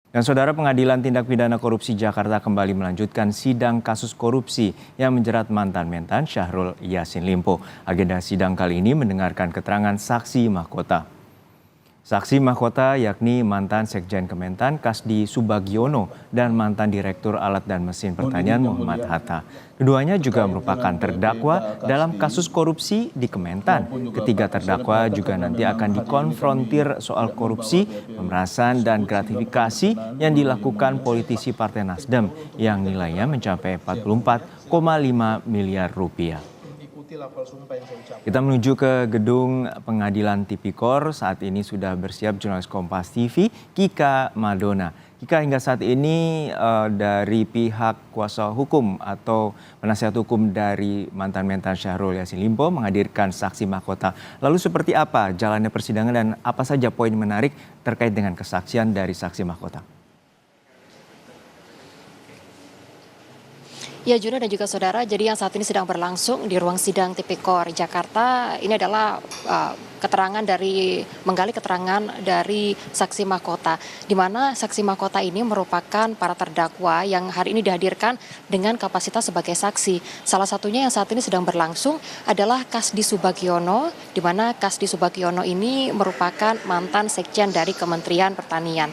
Dan Saudara, Pengadilan Tindak Pidana Korupsi Jakarta kembali melanjutkan sidang kasus korupsi yang menjerat mantan Mentan Syahrul Yassin Limpo. Agenda sidang kali ini mendengarkan keterangan saksi mahkota. Saksi mahkota yakni mantan Sekjen Kementan Kasdi Subagiono dan mantan Direktur Alat dan Mesin Pertanian Muhammad Hatta. Keduanya juga merupakan terdakwa dalam kasus korupsi di Kementan. Ketiga terdakwa juga nanti akan dikonfrontir soal korupsi, pemerasan dan gratifikasi yang dilakukan politisi Partai Nasdem yang nilainya mencapai 44,5 miliar rupiah. Kita menuju ke gedung Pengadilan Tipikor. Saat ini sudah bersiap jurnalis Kompas TV, Kika Madona. Kika, hingga saat ini dari pihak kuasa hukum atau penasihat hukum dari mantan Mentan Syahrul Yassin Limpo menghadirkan saksi mahkota. Lalu seperti apa jalannya persidangan dan apa saja poin menarik terkait dengan kesaksian dari saksi mahkota? Ya, Juna dan juga saudara, jadi yang saat ini sedang berlangsung di ruang sidang Tipikor Jakarta ini adalah menggali keterangan dari saksi mahkota, di mana saksi mahkota ini merupakan para terdakwa yang hari ini dihadirkan dengan kapasitas sebagai saksi. Salah satunya yang saat ini sedang berlangsung adalah Kasdi Subagiono, di mana Kasdi Subagiono ini merupakan mantan sekjen dari Kementerian Pertanian.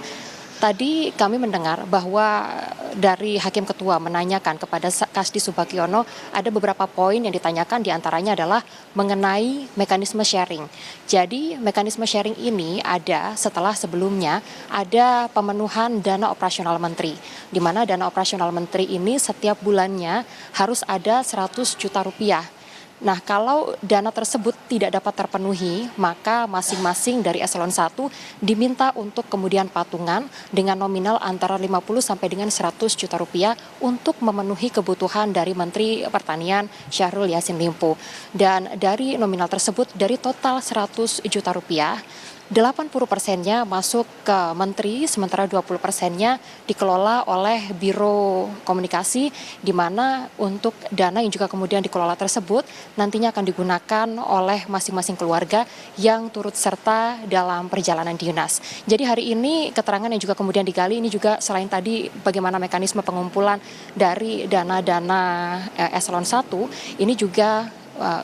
Tadi kami mendengar bahwa dari Hakim Ketua menanyakan kepada Kasdi Subagiono ada beberapa poin yang ditanyakan, diantaranya adalah mengenai mekanisme sharing. Jadi mekanisme sharing ini ada setelah sebelumnya ada pemenuhan dana operasional menteri, di mana dana operasional menteri ini setiap bulannya harus ada 100 juta rupiah. Nah, kalau dana tersebut tidak dapat terpenuhi, maka masing-masing dari eselon 1 diminta untuk kemudian patungan dengan nominal antara 50 sampai dengan 100 juta rupiah untuk memenuhi kebutuhan dari Menteri Pertanian Syahrul Yassin Limpo. Dan dari nominal tersebut, dari total 100 juta rupiah, 80%-nya masuk ke menteri, sementara 20%-nya dikelola oleh Biro Komunikasi, di mana untuk dana yang juga kemudian dikelola tersebut nantinya akan digunakan oleh masing-masing keluarga yang turut serta dalam perjalanan dinas. Jadi hari ini keterangan yang juga kemudian digali ini juga selain tadi bagaimana mekanisme pengumpulan dari dana-dana eselon 1, ini juga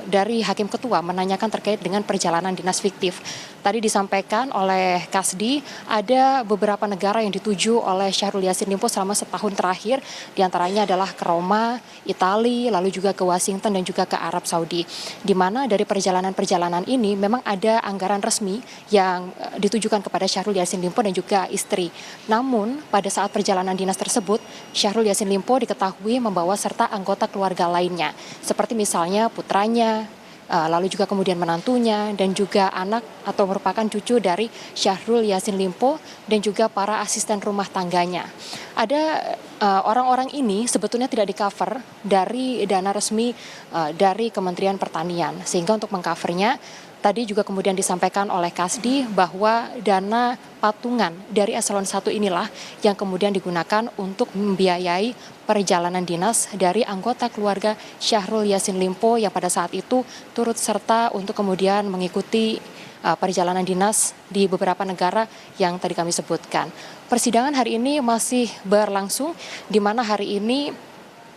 dari Hakim Ketua menanyakan terkait dengan perjalanan dinas fiktif. Tadi disampaikan oleh Kasdi ada beberapa negara yang dituju oleh Syahrul Yassin Limpo selama setahun terakhir, diantaranya adalah ke Roma, Italia, lalu juga ke Washington dan juga ke Arab Saudi. Di mana dari perjalanan-perjalanan ini memang ada anggaran resmi yang ditujukan kepada Syahrul Yassin Limpo dan juga istri. Namun pada saat perjalanan dinas tersebut, Syahrul Yassin Limpo diketahui membawa serta anggota keluarga lainnya, seperti misalnya putranya, lalu juga kemudian menantunya dan juga anak atau merupakan cucu dari Syahrul Yassin Limpo dan juga para asisten rumah tangganya. Ada orang-orang ini sebetulnya tidak di-cover dari dana resmi dari Kementerian Pertanian, sehingga untuk mengcovernya tadi juga kemudian disampaikan oleh Kasdi bahwa dana patungan dari eselon 1 inilah yang kemudian digunakan untuk membiayai perjalanan dinas dari anggota keluarga Syahrul Yassin Limpo yang pada saat itu turut serta untuk kemudian mengikuti perjalanan dinas di beberapa negara yang tadi kami sebutkan. Persidangan hari ini masih berlangsung, di mana hari ini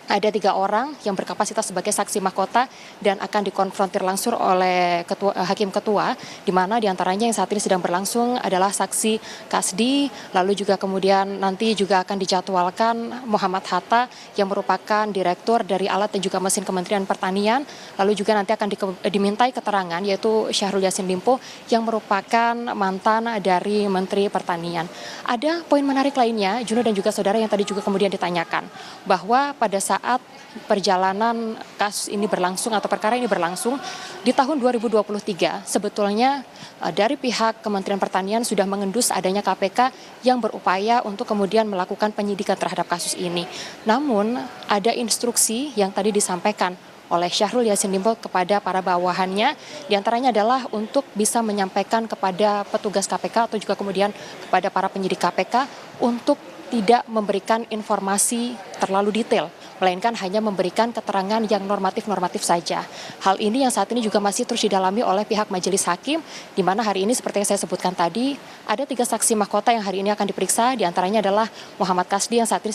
ada 3 orang yang berkapasitas sebagai saksi mahkota dan akan dikonfrontir langsung oleh Hakim Ketua, di mana diantaranya yang saat ini sedang berlangsung adalah saksi Kasdi, lalu juga kemudian nanti juga akan dijadwalkan Muhammad Hatta yang merupakan Direktur dari Alat dan juga Mesin Kementerian Pertanian, lalu juga nanti akan dimintai keterangan yaitu Syahrul Yassin Limpo yang merupakan mantan dari Menteri Pertanian. Ada poin menarik lainnya, Juno dan juga saudara, yang tadi juga kemudian ditanyakan bahwa pada saat perjalanan kasus ini berlangsung atau perkara ini berlangsung di tahun 2023, sebetulnya dari pihak Kementerian Pertanian sudah mengendus adanya KPK yang berupaya untuk kemudian melakukan penyidikan terhadap kasus ini. Namun ada instruksi yang tadi disampaikan oleh Syahrul Yassin Limpo kepada para bawahannya, diantaranya adalah untuk bisa menyampaikan kepada petugas KPK atau juga kemudian kepada para penyidik KPK untuk tidak memberikan informasi terlalu detail melainkan hanya memberikan keterangan yang normatif-normatif saja. Hal ini yang saat ini juga masih terus didalami oleh pihak majelis hakim, di mana hari ini seperti yang saya sebutkan tadi, ada 3 saksi mahkota yang hari ini akan diperiksa, diantaranya adalah Muhammad Kasdi yang saat ini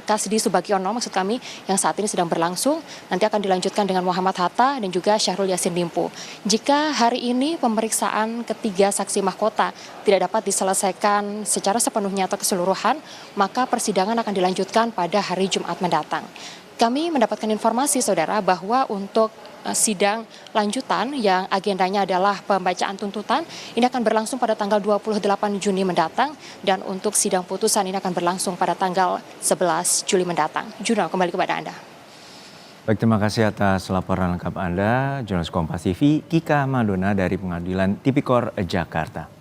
Kasdi Subagiono maksud kami, yang saat ini sedang berlangsung, nanti akan dilanjutkan dengan Muhammad Hatta dan juga Syahrul Yassin Limpo. Jika hari ini pemeriksaan ketiga saksi mahkota tidak dapat diselesaikan secara sepenuhnya atau keseluruhan, maka persidangan akan dilanjutkan pada hari Jumat mendatang. Kami mendapatkan informasi, saudara, bahwa untuk sidang lanjutan yang agendanya adalah pembacaan tuntutan, ini akan berlangsung pada tanggal 28 Juni mendatang, dan untuk sidang putusan ini akan berlangsung pada tanggal 11 Juli mendatang. Juno, kembali kepada Anda. Baik, terima kasih atas laporan lengkap Anda, jurnalis Kompas TV, Kika Madona dari Pengadilan Tipikor Jakarta.